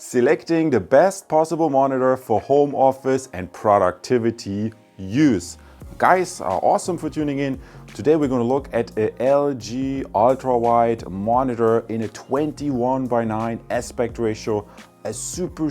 Selecting the best possible monitor for home office and productivity use. Guys, awesome for tuning in. Today we're going to look at a LG UltraWide monitor in a 21:9 aspect ratio, a super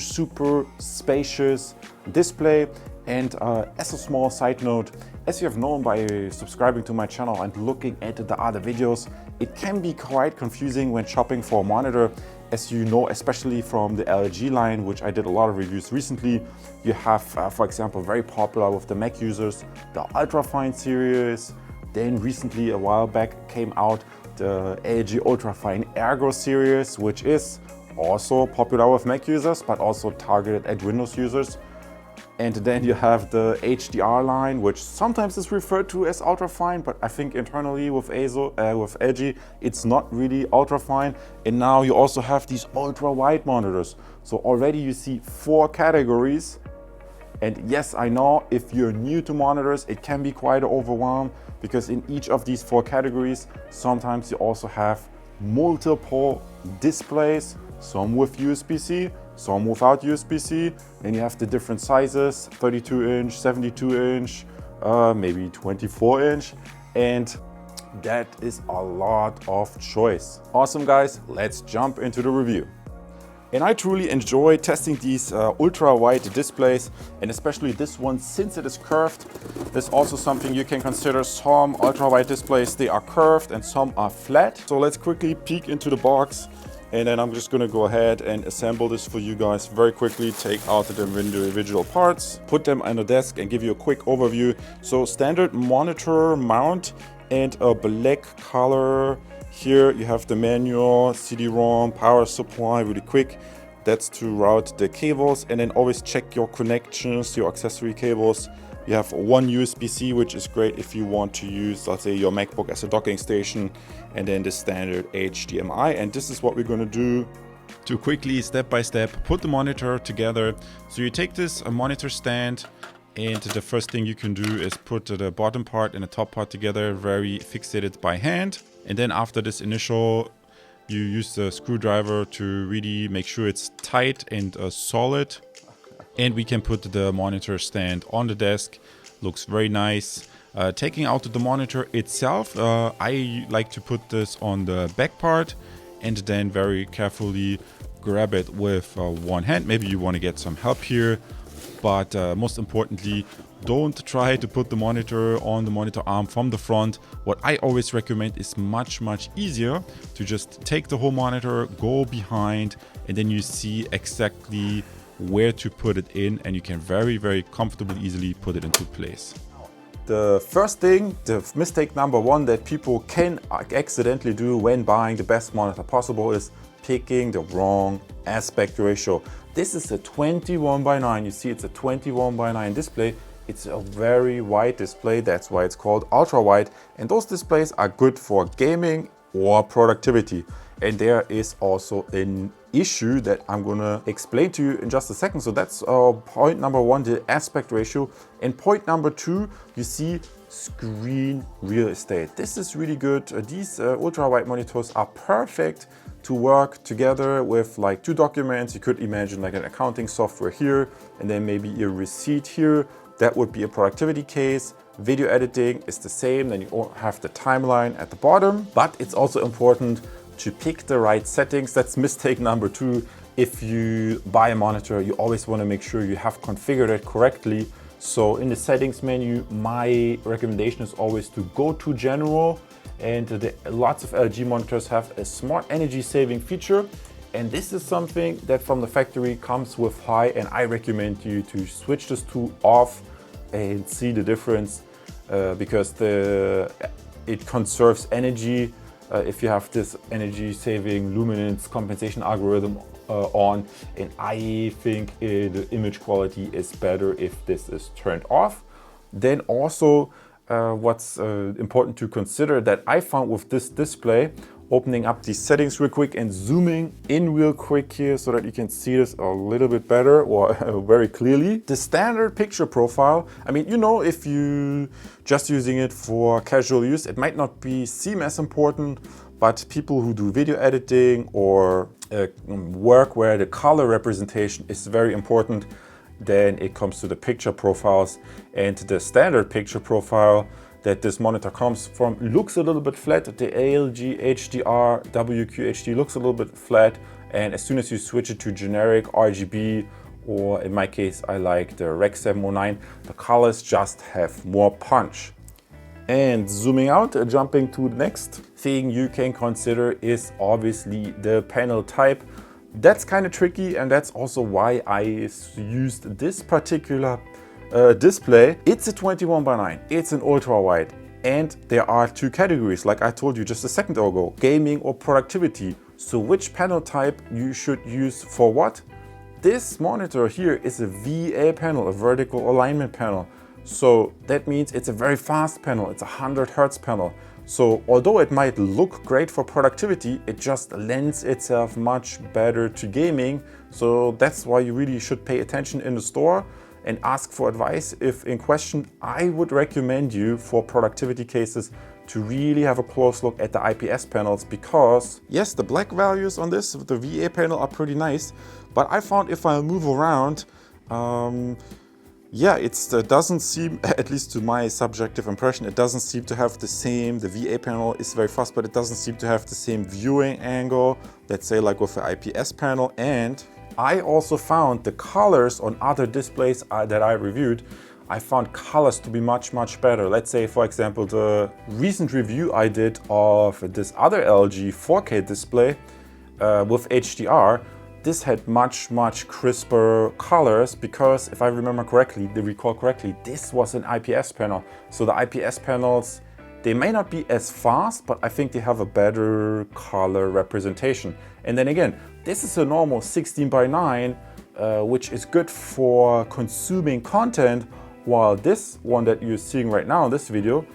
spacious display. And as a small side note, as you have known by subscribing to my channel and looking at the other videos, it can be quite confusing when shopping for a monitor. As you know, especially from the LG line, which I did a lot of reviews recently, you have, for example, very popular with the Mac users, the Ultrafine series. Then recently, a while back, came out the LG Ultrafine Ergo series, which is also popular with Mac users, but also targeted at Windows users. And then you have the HDR line, which sometimes is referred to as ultrafine, but I think internally with LG, it's not really ultrafine. And now you also have these ultra-wide monitors. So already you see 4 categories. And yes, I know if you're new to monitors, it can be quite overwhelmed because in each of these 4 categories, sometimes you also have multiple displays, some with USB-C, some without USB-C. Then you have the different sizes, 32-inch, 72-inch, maybe 24-inch. And that is a lot of choice. Awesome, guys, let's jump into the review. And I truly enjoy testing these ultra-wide displays, and especially this one since it is curved. There's also something you can consider. Some ultra-wide displays, they are curved and some are flat. So let's quickly peek into the box. And then I'm just gonna go ahead and assemble this for you guys very quickly, take out the individual parts, put them on the desk and give you a quick overview. So standard monitor mount and a black color. Here you have the manual, CD-ROM, power supply, really quick. That's to route the cables, and then always check your connections, your accessory cables. You have one USB-C, which is great if you want to use, let's say, your MacBook as a docking station, and then the standard HDMI. And this is what we're going to do to quickly, step by step, put the monitor together. So you take this monitor stand, and the first thing you can do is put the bottom part and the top part together, very fixated by hand. And then after this initial, you use the screwdriver to really make sure it's tight and solid. And we can put the monitor stand on the desk. Looks very nice. Taking out the monitor itself, I like to put this on the back part and then very carefully grab it with one hand. Maybe you want to get some help here, but most importantly, don't try to put the monitor on the monitor arm from the front. What I always recommend is much easier to just take the whole monitor, go behind, and then you see exactly where to put it in, and you can very comfortably, easily put it into place. The first thing, the mistake number 1 that people can accidentally do when buying the best monitor possible is picking the wrong aspect ratio. This is a 21:9. You see, it's a 21:9 display. It's a very wide display. That's why it's called ultra wide. And those displays are good for gaming or productivity. And there is also an issue that I'm gonna explain to you in just a second. So that's point number 1, the aspect ratio. And point number 2, you see screen real estate. This is really good. These ultra-wide monitors are perfect to work together with like 2 documents. You could imagine like an accounting software here, and then maybe a receipt here. That would be a productivity case. Video editing is the same. Then you have the timeline at the bottom, but it's also important to pick the right settings. That's mistake number 2. If you buy a monitor, you always want to make sure you have configured it correctly. So in the settings menu, my recommendation is always to go to general, and lots of LG monitors have a smart energy saving feature. And this is something that from the factory comes with high, and I recommend you to switch this to off and see the difference because it conserves energy. If you have this energy saving luminance compensation algorithm on, and I think the image quality is better if this is turned off. Then also what's important to consider that I found with this display, opening up these settings real quick and zooming in real quick here so that you can see this a little bit better or very clearly. The standard picture profile, I mean, you know, if you just using it for casual use, it might not seem as important, but people who do video editing or work where the color representation is very important. Then it comes to the picture profiles, and the standard picture profile that this monitor comes from looks a little bit flat. The LG HDR WQHD looks a little bit flat, and as soon as you switch it to generic RGB, or in my case I like the Rec 709, the colors just have more punch. And zooming out, jumping to the next thing you can consider is obviously the panel type. That's kind of tricky, and that's also why I used this particular display. It's a 21:9, it's an ultra-wide, and there are two categories, like I told you just a second ago, gaming or productivity. So which panel type you should use for what? This monitor here is a VA panel, a vertical alignment panel. So that means it's a very fast panel, it's a 100 Hertz panel. So although it might look great for productivity, it just lends itself much better to gaming. So that's why you really should pay attention in the store and ask for advice if in question. I would recommend you for productivity cases to really have a close look at the IPS panels, because yes, the black values on this, the VA panel, are pretty nice, but I found if I move around, yeah, it doesn't seem, at least to my subjective impression, it doesn't seem to have the same, the VA panel is very fast, but it doesn't seem to have the same viewing angle, let's say like with the IPS panel. And I also found the colors on other displays that I reviewed, I found colors to be much better. Let's say, for example, the recent review I did of this other LG 4K display with HDR, this had much crisper colors, because if I remember correctly, recall correctly, this was an IPS panel. So the IPS panels, they may not be as fast, but I think they have a better color representation. And then again, this is a normal 16:9, which is good for consuming content, while this one that you're seeing right now in this video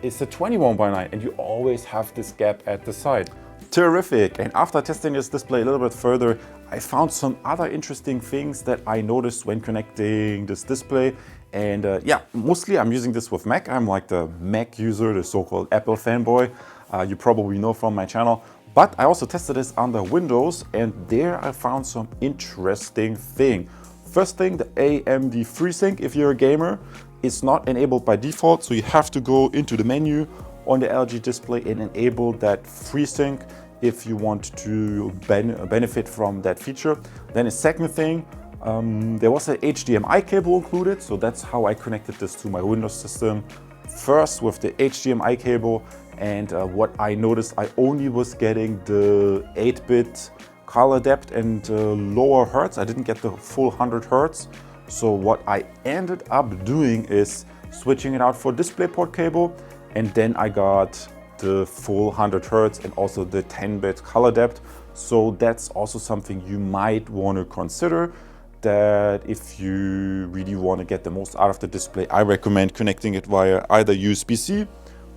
is a 21:9, and you always have this gap at the side. Terrific. And after testing this display a little bit further, I found some other interesting things that I noticed when connecting this display. And yeah, mostly I'm using this with Mac. I'm like the Mac user, the so-called Apple fanboy. You probably know from my channel. But I also tested this under Windows, and there I found some interesting thing. First thing, the AMD FreeSync, if you're a gamer, is not enabled by default. So you have to go into the menu on the LG display and enable that FreeSync if you want to benefit from that feature. Then a second thing, there was an HDMI cable included, so that's how I connected this to my Windows system. First with the HDMI cable, and what I noticed, I only was getting the 8-bit color depth and lower hertz. I didn't get the full 100 hertz. So what I ended up doing is switching it out for DisplayPort cable, and then I got the full 100 hertz and also the 10-bit color depth. So that's also something you might want to consider, that if you really want to get the most out of the display, I recommend connecting it via either USB-C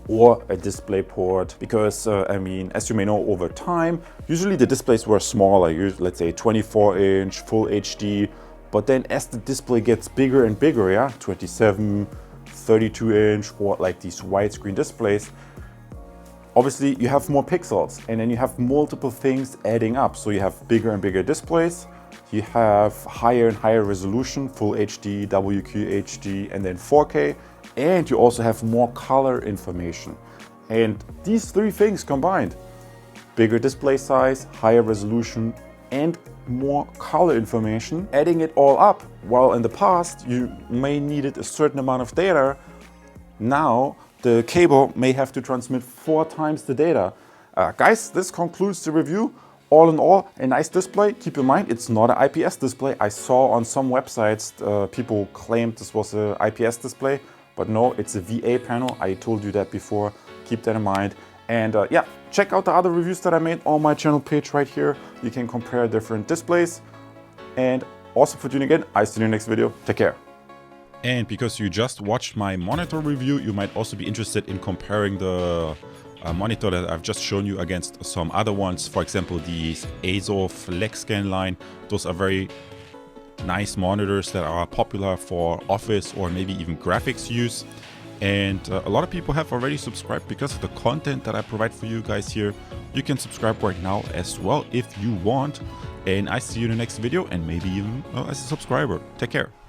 or a DisplayPort, because I mean, as you may know, over time, usually the displays were smaller, let's say 24-inch, full HD, but then as the display gets bigger and bigger, yeah, 27, 32-inch, or like these widescreen displays, obviously you have more pixels, and then you have multiple things adding up. So you have bigger and bigger displays, you have higher and higher resolution, full HD, WQHD, and then 4K, and you also have more color information. And these three things combined, bigger display size, higher resolution, and more color information, adding it all up, while in the past you may needed a certain amount of data, now the cable may have to transmit 4 times the data. Guys, this concludes the review. All in all, a nice display. Keep in mind, it's not an IPS display. I saw on some websites people claimed this was an IPS display, but no, it's a VA panel. I told you that before. Keep that in mind. And yeah, check out the other reviews that I made on my channel page right here. You can compare different displays. And also for tuning in, I'll see you in the next video. Take care. And because you just watched my monitor review, you might also be interested in comparing the monitor that I've just shown you against some other ones. For example, these ASOS FlexScan line. Those are very nice monitors that are popular for office or maybe even graphics use. And a lot of people have already subscribed because of the content that I provide for you guys here. You can subscribe right now as well if you want. And I see you in the next video, and maybe even as a subscriber. Take care.